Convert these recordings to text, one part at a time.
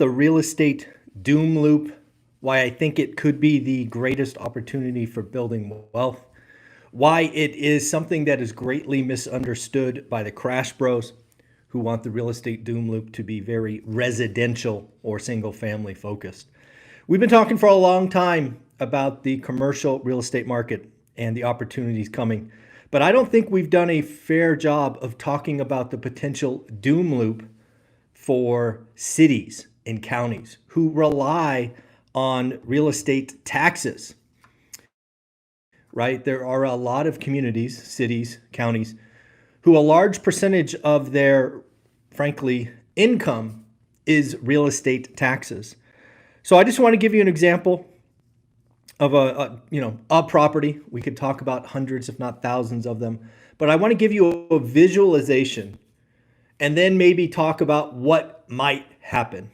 the real estate doom loop, why I think it could be the greatest opportunity for building wealth, why it is something that is greatly misunderstood by the crash bros who want the real estate doom loop to be very residential or single family focused. We've been talking for a long time about the commercial real estate market and the opportunities coming, but I don't think we've done a fair job of talking about the potential doom loop for cities and counties who rely on real estate taxes, right? There are a lot of communities, cities, counties, who a large percentage of their, frankly, income is real estate taxes. So I just want to give you an example of a property. We could talk about hundreds, if not thousands of them, but I want to give you a visualization and then maybe talk about what might happen.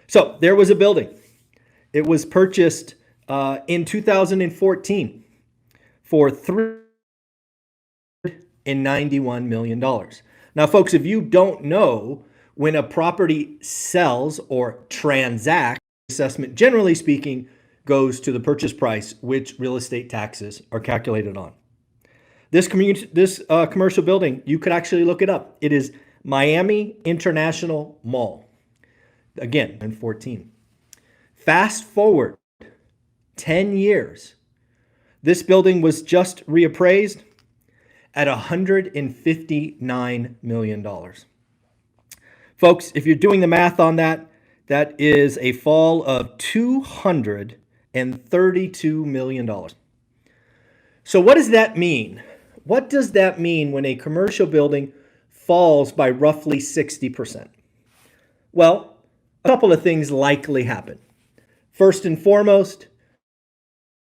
So there was a building. It was purchased in 2014 for $391 million. Now, folks, if you don't know, when a property sells or transacts, assessment, generally speaking, goes to the purchase price, which real estate taxes are calculated on. This commercial building, you could actually look it up. It is Miami International Mall. Again, in 14. Fast forward 10 years. This building was just reappraised at $159 million. Folks, if you're doing the math on that, that is a fall of $232 million. So what does that mean? What does that mean when a commercial building falls by roughly 60%? Well, a couple of things likely happen. First and foremost,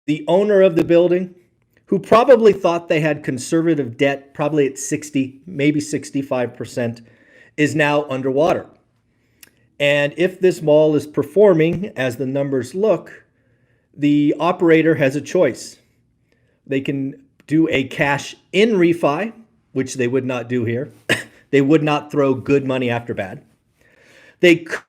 the owner of the building, who probably thought they had conservative debt, probably at 60, maybe 65%, is now underwater. And if this mall is performing as the numbers look, the operator has a choice. They can do a cash in refi, which they would not do here. They would not throw good money after bad. They could,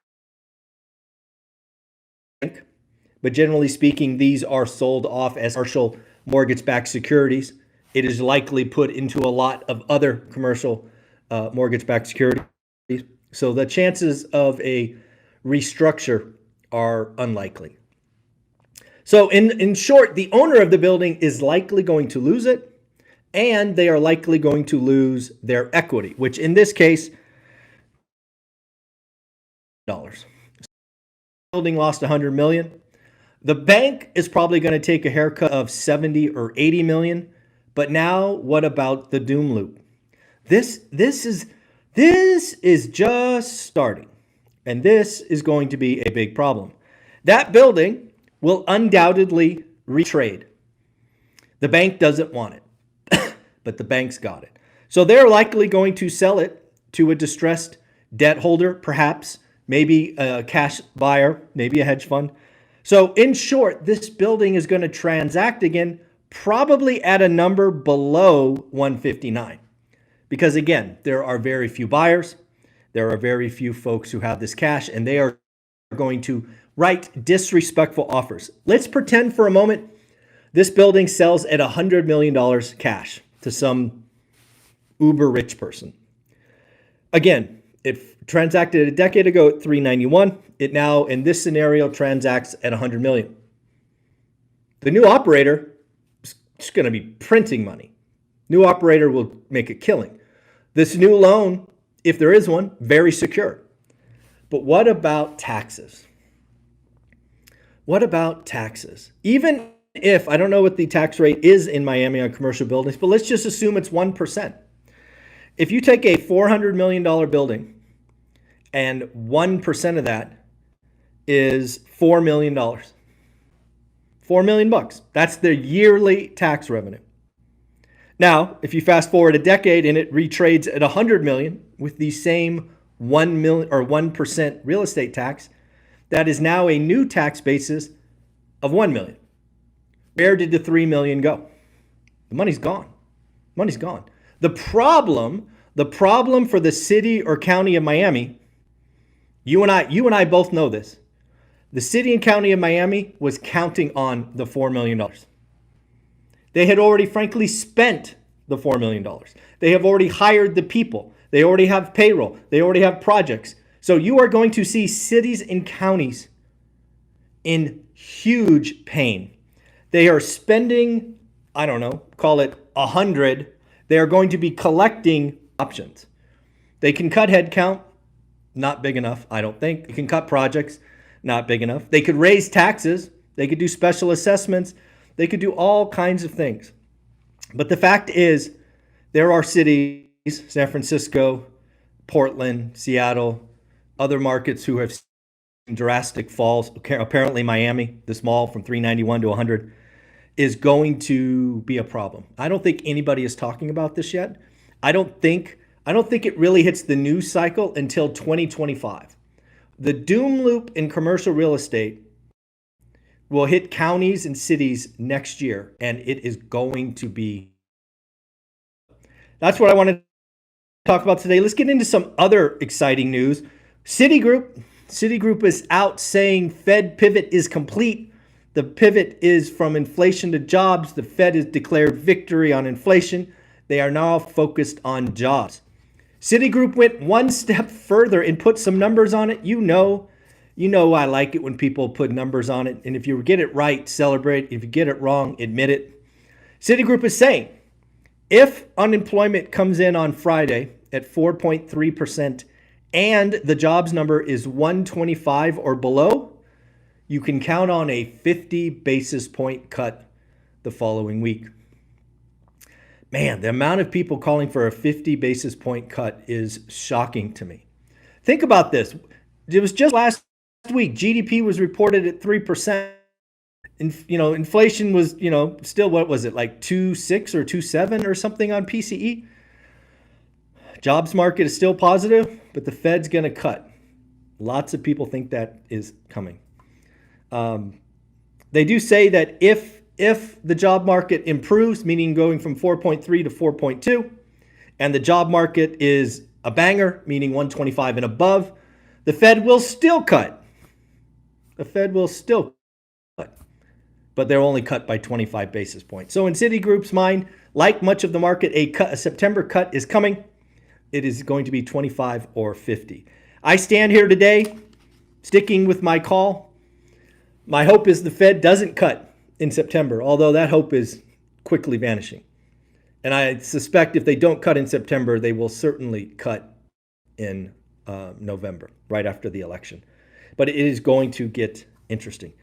but generally speaking, these are sold off as partial mortgage-backed securities. It is likely put into a lot of other commercial mortgage-backed securities. So the chances of a restructure are unlikely. So in short, the owner of the building is likely going to lose it, and they are likely going to lose their equity, which in this case, dollars. The building lost $100 million. The bank is probably going to take a haircut of 70 or 80 million. But now, what about the doom loop? This is just starting, and this is going to be a big problem. That building will undoubtedly retrade. The bank doesn't want it, but the bank's got it. So they're likely going to sell it to a distressed debt holder, perhaps, maybe a cash buyer, maybe a hedge fund. So in short, this building is going to transact again, probably at a number below 159. Because again, there are very few buyers. There are very few folks who have this cash, and they are going to write disrespectful offers. Let's pretend for a moment this building sells at $100 million cash to some uber rich person. Again, it transacted a decade ago at 391. It now, in this scenario, transacts at 100 million. The new operator is just going to be printing money. New operator will make a killing. This new loan, if there is one, very secure. But what about taxes? What about taxes? Even if, I don't know what the tax rate is in Miami on commercial buildings, but let's just assume it's 1%. If you take a $400 million building and 1% of that is $4 million. $4 million bucks. That's their yearly tax revenue. Now, if you fast forward a decade and it retrades at 100 million with the same 1 million or 1% real estate tax, that is now a new tax basis of 1 million. Where did the 3 million go? The money's gone. Money's gone. The problem for the city or county of Miami You and I both know this. The city and county of Miami was counting on the $4 million. They had already, frankly, spent the $4 million. They have already hired the people. They already have payroll. They already have projects. So you are going to see cities and counties in huge pain. They are spending, I don't know, call it 100. They are going to be collecting options. They can cut headcount, not big enough, I don't think. They can cut projects, not big enough. They could raise taxes. They could do special assessments. They could do all kinds of things. But the fact is, there are cities, San Francisco, Portland, Seattle, other markets who have seen drastic falls. Apparently Miami, the small from 391 to 100, is going to be a problem. I don't think anybody is talking about this yet. I don't think it really hits the news cycle until 2025. The doom loop in commercial real estate will hit counties and cities next year, and it is going to be. That's what I want to talk about today. Let's get into some other exciting news. Citigroup is out saying Fed pivot is complete. The pivot is from inflation to jobs. The Fed has declared victory on inflation. They are now focused on jobs. Citigroup went one step further and put some numbers on it. You know I like it when people put numbers on it. And if you get it right, celebrate. If you get it wrong, admit it. Citigroup is saying if unemployment comes in on Friday at 4.3% and the jobs number is 125 or below, you can count on a 50 basis point cut the following week. Man, the amount of people calling for a 50 basis point cut is shocking to me. Think about this. It was just last week, GDP was reported at 3%. Inflation was, still, what was it, like 2.6 or 2.7 or something on PCE? Jobs market is still positive, but the Fed's going to cut. Lots of people think that is coming. They do say that if the job market improves, meaning going from 4.3 to 4.2, and the job market is a banger, meaning 125 and above, the Fed will still cut. The Fed will still cut, but they're only cut by 25 basis points. So in Citigroup's mind, like much of the market, a September cut is coming. It is going to be 25 or 50. I stand here today sticking with my call. My hope is the Fed doesn't cut in September, although that hope is quickly vanishing. And I suspect if they don't cut in September, they will certainly cut in November, right after the election. But it is going to get interesting.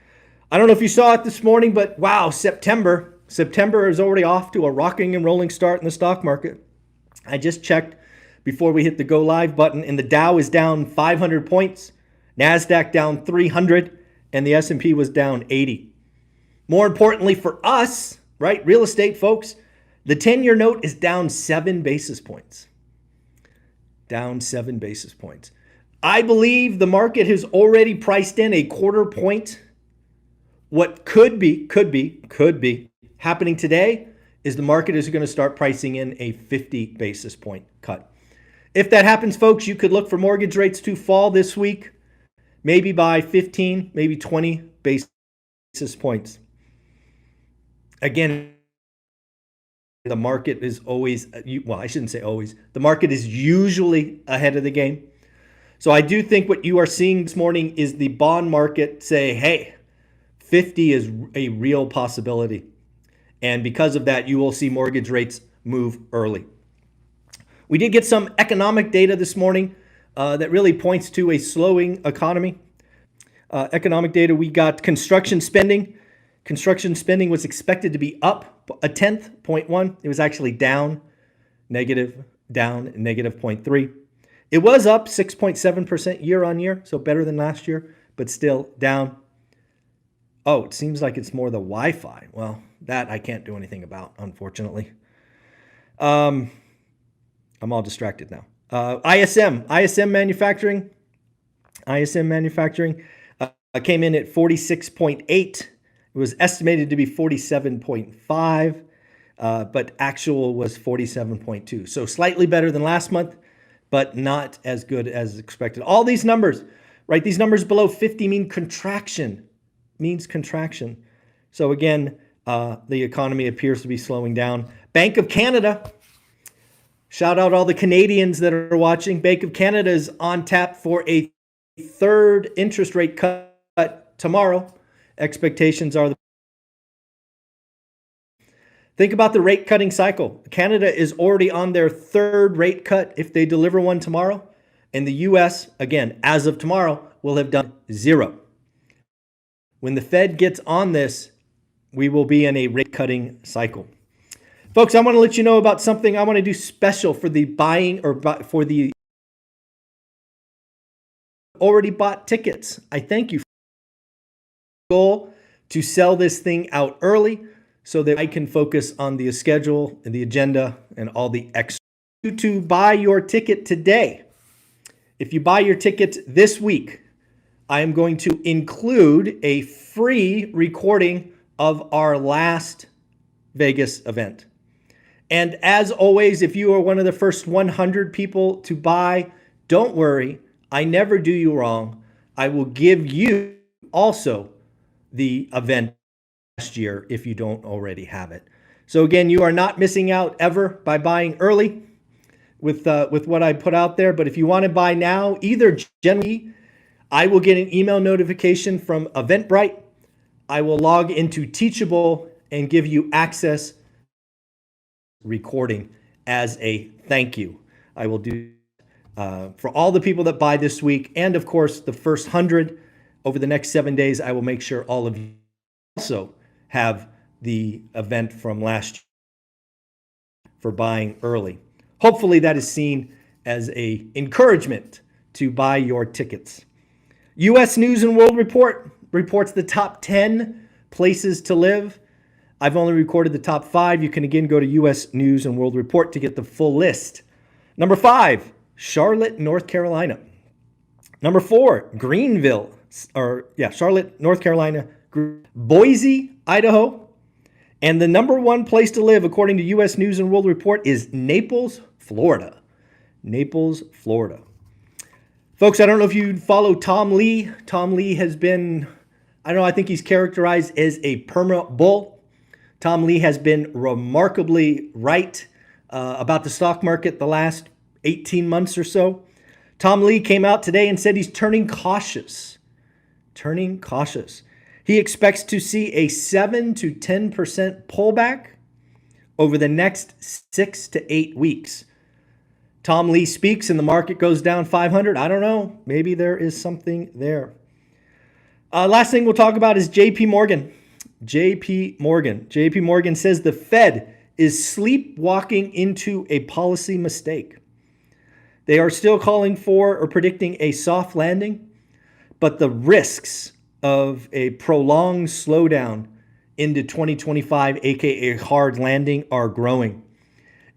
I don't know if you saw it this morning, but wow, September is already off to a rocking and rolling start in the stock market. I just checked before we hit the go live button, and the Dow is down 500 points, NASDAQ down 300, and the S&P was down 80. More importantly for us, right, real estate folks, the 10-year note is down 7 basis points. Down 7 basis points. I believe the market has already priced in a quarter point. What could be happening today is the market is going to start pricing in a 50 basis point cut. If that happens, folks, you could look for mortgage rates to fall this week, maybe by 15, maybe 20 basis points. Again, the market is always, well, I shouldn't say always, the market is usually ahead of the game. So I do think what you are seeing this morning is the bond market say, hey, 50 is a real possibility. And because of that, you will see mortgage rates move early. We did get some economic data this morning that really points to a slowing economy. Economic data, we got construction spending. Construction spending was expected to be up a tenth, 0.1. It was actually down, negative 0.3. It was up 6.7% year on year, so better than last year, but still down. Oh, it seems like it's more the Wi-Fi. Well, that I can't do anything about, unfortunately. I'm all distracted now. ISM manufacturing came in at 46.8. It was estimated to be 47.5, but actual was 47.2. So slightly better than last month, but not as good as expected. All these numbers, right? These numbers below 50 mean contraction, means contraction. So again, the economy appears to be slowing down. Bank of Canada, shout out all the Canadians that are watching. Bank of Canada is on tap for a third interest rate cut tomorrow. Expectations are think about the rate cutting cycle. Canada is already on their third rate cut if they deliver one tomorrow. And the US, again, as of tomorrow, will have done 0. When the Fed gets on this, we will be in a rate cutting cycle. Folks, I want to let you know about something I want to do special for the buying or for the already bought tickets. I thank you for the goal to sell this thing out early so that I can focus on the schedule and the agenda and all the extra. To buy your ticket today, if you buy your ticket this week, I am going to include a free recording of our last Vegas event. And as always, if you are one of the first 100 people to buy, don't worry. I never do you wrong. I will give you also the event last year if you don't already have it. So again, you are not missing out ever by buying early with what I put out there. But if you want to buy now, either generally, I will get an email notification from Eventbrite. I will log into Teachable and give you access recording as a thank you. I will do for all the people that buy this week, and of course the first 100 over the next 7 days. I will make sure all of you also have the event from last year for buying early. Hopefully that is seen as a encouragement to buy your tickets. U.S. News and World Report reports the top 10 places to live. I've only recorded the top 5. You can again go to U.S. News and World Report to get the full list. Number 5, Charlotte, North Carolina. Number 4, Charlotte, North Carolina. Boise, Idaho. And the number 1 place to live, according to U.S. News and World Report, is Naples, Florida. Naples, Florida. Folks, I don't know if you follow Tom Lee. Tom Lee has been, I think he's characterized as a permanent bull. Tom Lee has been remarkably right about the stock market the last 18 months or so. Tom Lee came out today and said he's turning cautious. Turning cautious. He expects to see a 7 to 10% pullback over the next 6 to 8 weeks. Tom Lee speaks and the market goes down 500. I don't know. Maybe there is something there. Last thing we'll talk about is JP Morgan. JP Morgan says the Fed is sleepwalking into a policy mistake. They are still calling for or predicting a soft landing, but the risks of a prolonged slowdown into 2025, aka hard landing, are growing.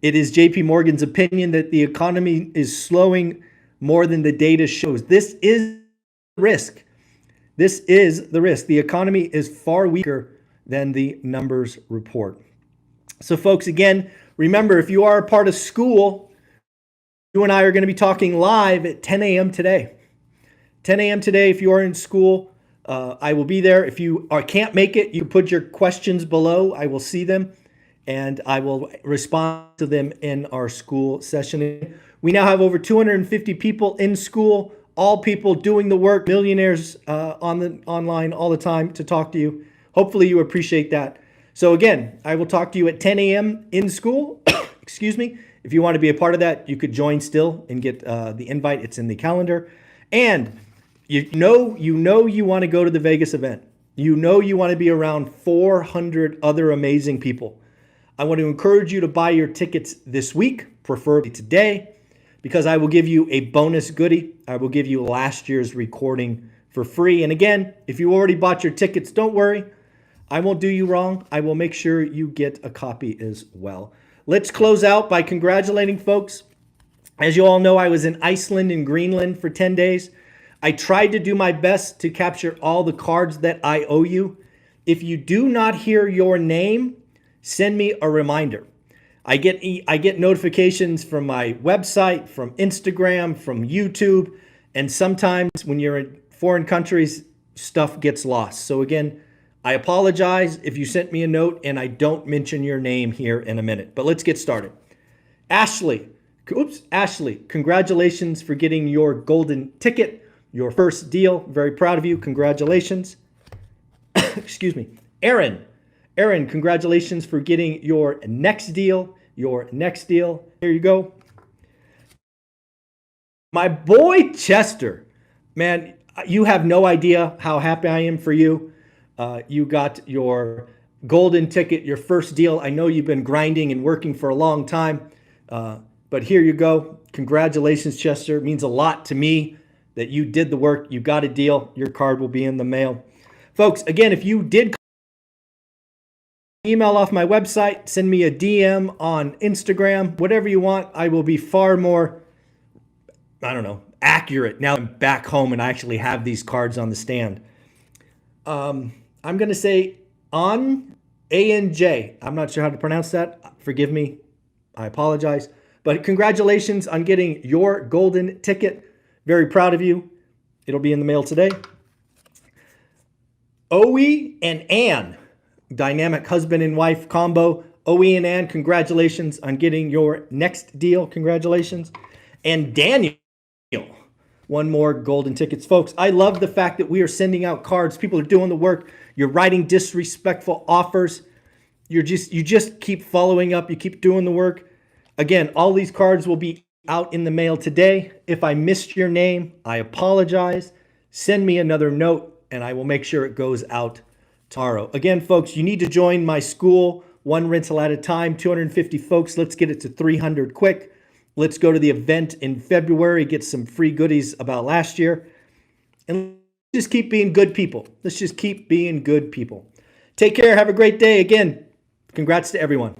It is JP Morgan's opinion that the economy is slowing more than the data shows. This is the risk. This is the risk. The economy is far weaker than the numbers report. So folks, again, remember, if you are a part of school, you and I are going to be talking live at 10 a.m. today. 10 a.m. today, if you are in school, I will be there. If you can't make it, you put your questions below. I will see them, and I will respond to them in our school session. We now have over 250 people in school, all people doing the work, millionaires online all the time to talk to you. Hopefully you appreciate that. So again, I will talk to you at 10 a.m. in school. Excuse me. If you want to be a part of that, you could join still and get the invite. It's in the calendar. And you know you want to go to the Vegas event. You know you want to be around 400 other amazing people. I want to encourage you to buy your tickets this week, preferably today, because I will give you a bonus goodie. I will give you last year's recording for free. And again, if you already bought your tickets, don't worry. I won't do you wrong. I will make sure you get a copy as well. Let's close out by congratulating folks. As you all know, I was in Iceland and Greenland for 10 days. I tried to do my best to capture all the cards that I owe you. If you do not hear your name, send me a reminder. I get notifications from my website, from Instagram, from YouTube, And sometimes when you're in foreign countries, stuff gets lost. So again, I apologize if you sent me a note and I don't mention your name here in a minute. But let's get started. Ashley, congratulations for getting your golden ticket, your first deal. Very proud of you. Congratulations. Excuse me. Aaron, congratulations for getting your next deal. Here you go. My boy Chester, man, you have no idea how happy I am for you. You got your golden ticket, your first deal. I know you've been grinding and working for a long time, but here you go. Congratulations, Chester. It means a lot to me that you did the work. You got a deal. Your card will be in the mail. Folks, again, if you did email off my website, send me a DM on Instagram, whatever you want, I will be far more, accurate now I'm back home and I actually have these cards on the stand. I'm going to say on ANJ. I'm not sure how to pronounce that. Forgive me. I apologize. But congratulations on getting your golden ticket. Very proud of you. It'll be in the mail today. Owe and Ann, dynamic husband and wife combo. Owe and Ann, congratulations on getting your next deal. Congratulations. And Daniel, one more golden tickets. Folks, I love the fact that we are sending out cards. People are doing the work. You're writing disrespectful offers. You just keep following up. You keep doing the work. Again, all these cards will be out in the mail today. If I missed your name, I apologize. Send me another note and I will make sure it goes out tomorrow. Again, folks, you need to join my school, one rental at a time, 250 folks. Let's get it to 300 quick. Let's go to the event in February, get some free goodies about last year. And let's just keep being good people. Let's just keep being good people. Take care. Have a great day. Again, congrats to everyone.